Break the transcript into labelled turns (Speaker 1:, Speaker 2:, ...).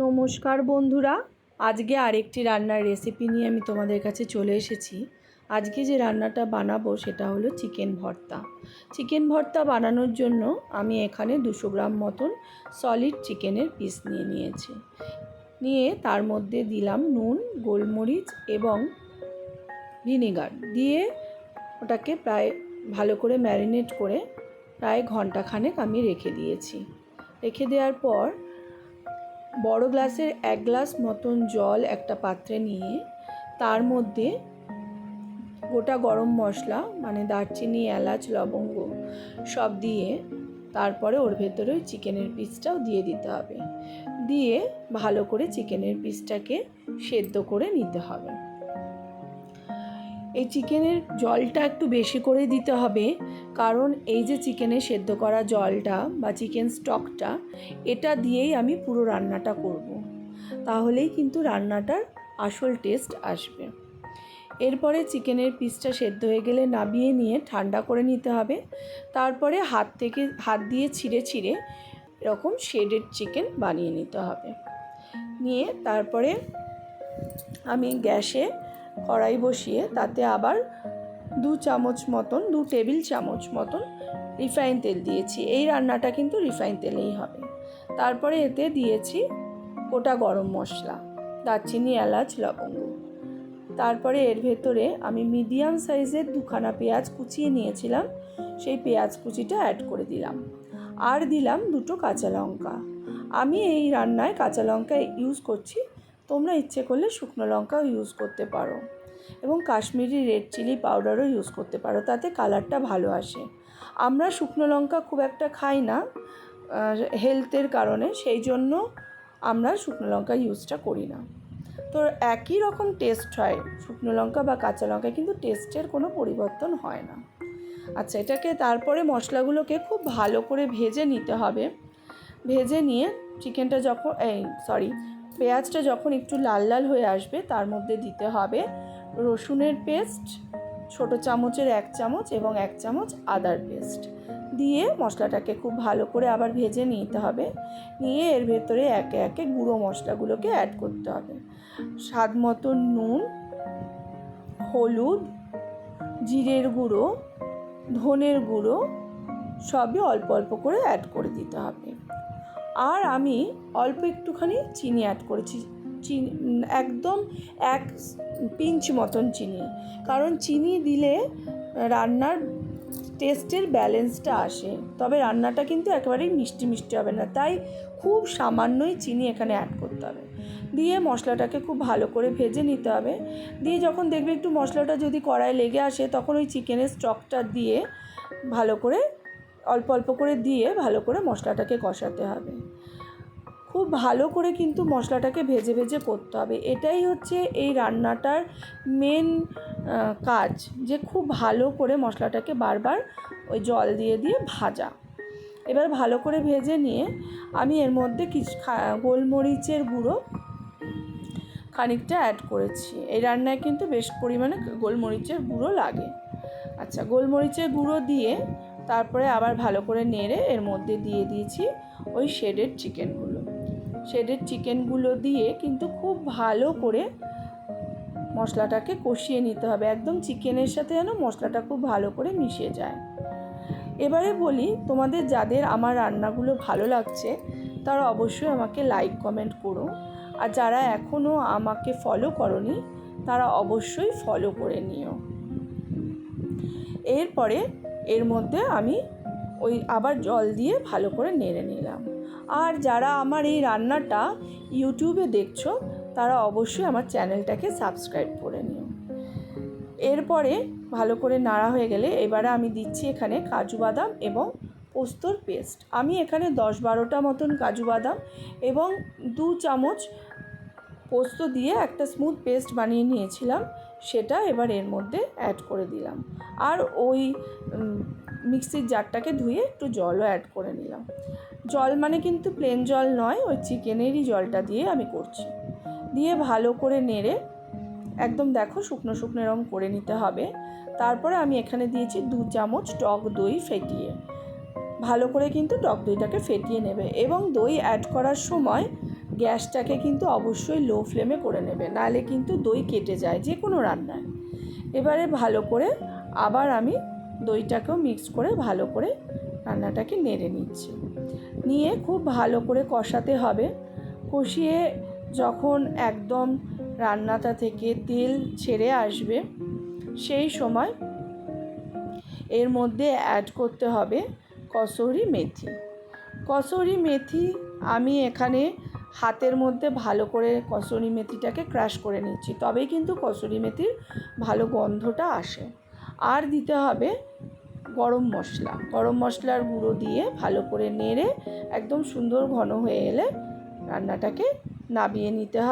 Speaker 1: নমস্কার বন্ধুরা, আজকে আরেকটি রান্নার রেসিপি নিয়ে আমি তোমাদের কাছে চলে এসেছি। আজকে যে রান্নাটা বানাবো সেটা হলো চিকেন ভর্তা। চিকেন ভর্তা বানানোর জন্য আমি এখানে 200 গ্রাম মতন সলিড চিকেনের পিস নিয়ে তার মধ্যে দিলাম নুন, গোলমরিচ এবং ভিনেগার দিয়ে ওটাকে প্রায় ভালো করে ম্যারিনেট করে প্রায় ঘন্টাখানেক আমি রেখে দিয়েছি। রেখে দেওয়ার পর বড় গ্লাসের 1 গ্লাস মতন জল একটা পাত্রে নিয়ে তার মধ্যে গোটা গরম মশলা মানে দারচিনি, এলাচ, লবঙ্গ সব দিয়ে তারপরে ওর ভেতরে ওই চিকেনের পিসটাও দিয়ে দিতে হবে। দিয়ে ভালো করে চিকেনের পিসটাকে সেদ্ধ করে নিতে হবে। এই চিকেনের জলটা একটু বেশি করে দিতে হবে, কারণ এই যে চিকেনে সেদ্ধ করা জলটা বা চিকেন স্টকটা এটা দিয়েই আমি পুরো রান্নাটা করব। তাহলেই কিন্তু রান্নাটার আসল টেস্ট আসবে। এরপরে চিকেনের পিসটা সেদ্ধ হয়ে গেলে নামিয়ে নিয়ে ঠান্ডা করে নিতে হবে। তারপরে হাত দিয়ে ছিঁড়ে এরকম শেডেড চিকেন বানিয়ে নিতে হবে। নিয়ে তারপরে আমি গ্যাসে কড়াই বসিয়ে তাতে আবার 2 টেবিল চামচ মতন রিফাইন তেল দিয়েছি। এই রান্নাটা কিন্তু রিফাইন তেলেই হবে। তারপরে এতে দিয়েছি গোটা গরম মশলা, দারচিনি, এলাচ, লবঙ্গ। তারপরে এর ভেতরে আমি মিডিয়াম সাইজের 2খানা পেঁয়াজ কুচিয়ে নিয়েছিলাম, সেই পেঁয়াজ কুচিটা অ্যাড করে দিলাম। আর দিলাম 2টো কাঁচা লঙ্কা। আমি এই রান্নায় কাঁচা লঙ্কা ইউজ করছি, তোমরা ইচ্ছে করলে শুকনো লঙ্কাও ইউজ করতে পারো এবং কাশ্মীরি রেড চিলি পাউডারও ইউজ করতে পারো, তাতে কালারটা ভালো আসে। আমরা শুকনো লঙ্কা খুব একটা খাই না হেলথের কারণে, সেই জন্য আমরা শুকনো লঙ্কা ইউজটা করি না। তো একই রকম টেস্ট হয় শুকনো লঙ্কা বা কাঁচা লঙ্কা, কিন্তু টেস্টের কোনো পরিবর্তন হয় না। আচ্ছা, এটাকে তারপরে মশলাগুলোকে খুব ভালো করে ভেজে নিতে হবে। ভেজে নিয়ে চিকেনটা পেঁয়াজটা যখন একটু লাল লাল হয়ে আসবে তার মধ্যে দিতে হবে রসুনের পেস্ট, ছোটো চামচের 1 চামচ এবং 1 চামচ আদার পেস্ট দিয়ে মশলাটাকে খুব ভালো করে আবার ভেজে নিতে হবে। নিয়ে এর ভেতরে একে একে গুঁড়ো মশলাগুলোকে অ্যাড করতে হবে। স্বাদ মতো নুন, হলুদ, জিরের গুঁড়ো, ধনের গুঁড়ো সবই অল্প অল্প করে অ্যাড করে দিতে হবে। আর আমি অল্প একটুখানি চিনি অ্যাড করেছি, একদম 1 পিঞ্চ মতন চিনি, কারণ চিনি দিলে রান্নার টেস্টের ব্যালেন্সটা আসে, তবে রান্নাটা কিন্তু একেবারেই মিষ্টি মিষ্টি হবে না, তাই খুব সামান্যই চিনি এখানে অ্যাড করতে হবে। দিয়ে মশলাটাকে খুব ভালো করে ভেজে নিতে হবে। দিয়ে যখন দেখবে একটু মশলাটা যদি কড়ায় লেগে আসে, তখন ওই চিকেনের স্টকটা দিয়ে ভালো করে অল্প অল্প করে দিয়ে ভালো করে মশলাটাকে কষাতে হবে। খুব ভালো করে কিন্তু মশলাটাকে ভেজে ভেজে করতে হবে। এটাই হচ্ছে এই রান্নাটার মেন কাজ, যে খুব ভালো করে মশলাটাকে বারবার ওই জল দিয়ে ভাজা। এবার ভালো করে ভেজে নিয়ে আমি এর মধ্যে কিছু গোলমরিচের গুঁড়ো খানিকটা অ্যাড করেছি। এই রান্নায় কিন্তু বেশ পরিমাণে গোলমরিচের গুঁড়ো লাগে। আচ্ছা, গোলমরিচের গুঁড়ো দিয়ে তারপরে আবার ভালো করে নেড়ে এর মধ্যে দিয়ে দিয়েছি ওই শেডেড চিকেনগুলো দিয়ে কিন্তু খুব ভালো করে মশলাটাকে কষিয়ে নিতে হবে, একদম চিকেনের সাথে যেন মশলাটা খুব ভালো করে মিশে যায়। এবারে বলি, তোমাদের যাদের আমার রান্নাগুলো ভালো লাগছে তারা অবশ্যই আমাকে লাইক কমেন্ট করো, আর যারা এখনও আমাকে ফলো করোনি তারা অবশ্যই ফলো করে নিও। এরপরে এর মধ্যে আমি ওই আবার জল দিয়ে ভালো করে নেড়ে নিলাম। আর যারা আমার এই রান্নাটা ইউটিউবে দেখছো তারা অবশ্যই আমার চ্যানেলটাকে সাবস্ক্রাইব করে নিও। এরপরে ভালো করে নাড়া হয়ে গেলে এবারে আমি দিচ্ছি এখানে কাজু বাদাম এবং পোস্তর পেস্ট। আমি এখানে 10-12টা মতন কাজু বাদাম এবং 2 চামচ পোস্ত দিয়ে একটা স্মুথ পেস্ট বানিয়ে নিয়েছিলাম, সেটা এবার এর মধ্যে অ্যাড করে দিলাম। আর ওই মিক্সির জারটাকে ধুয়ে একটু জলও অ্যাড করে নিলাম। জল মানে কিন্তু প্লেন জল নয়, ওই চিকেনেরই জলটা দিয়ে আমি করছি। দিয়ে ভালো করে নেড়ে একদম দেখো শুকনো শুকনো এরকম করে নিতে হবে। তারপরে আমি এখানে দিয়েছি 2 চামচ টক দই ফেটিয়ে। ভালো করে কিন্তু টক দইটাকে ফেটিয়ে নেবে এবং দই অ্যাড করার সময় গ্যাসটাকে কিন্তু অবশ্যই লো ফ্লেমে করে নেবে, নাহলে কিন্তু দই কেটে যায় যে কোনো রান্নায়। এবারে ভালো করে আবার আমি দইটাকেও মিক্স করে ভালো করে রান্নাটাকে নেড়ে নিচ্ছি। নিয়ে খুব ভালো করে কষাতে হবে। কষিয়ে যখন একদম রান্নাটা থেকে তেল ছেড়ে আসবে, সেই সময় এর মধ্যে অ্যাড করতে হবে কসুরি মেথি। কসুরি মেথি আমি এখানে হাতের মধ্যে ভালো করে কসুরি মেথিটাকে ক্রাশ করে নিচ্ছি, তবেই কিন্তু কসুরি মেথির ভালো গন্ধটা আসে। আর দিতে হবে গরম মশলা, গরম মশলার গুঁড়ো দিয়ে ভালো করে নেড়ে একদম সুন্দর ঘন হয়ে এলে রান্নাটাকে নামিয়ে নিতে হবে।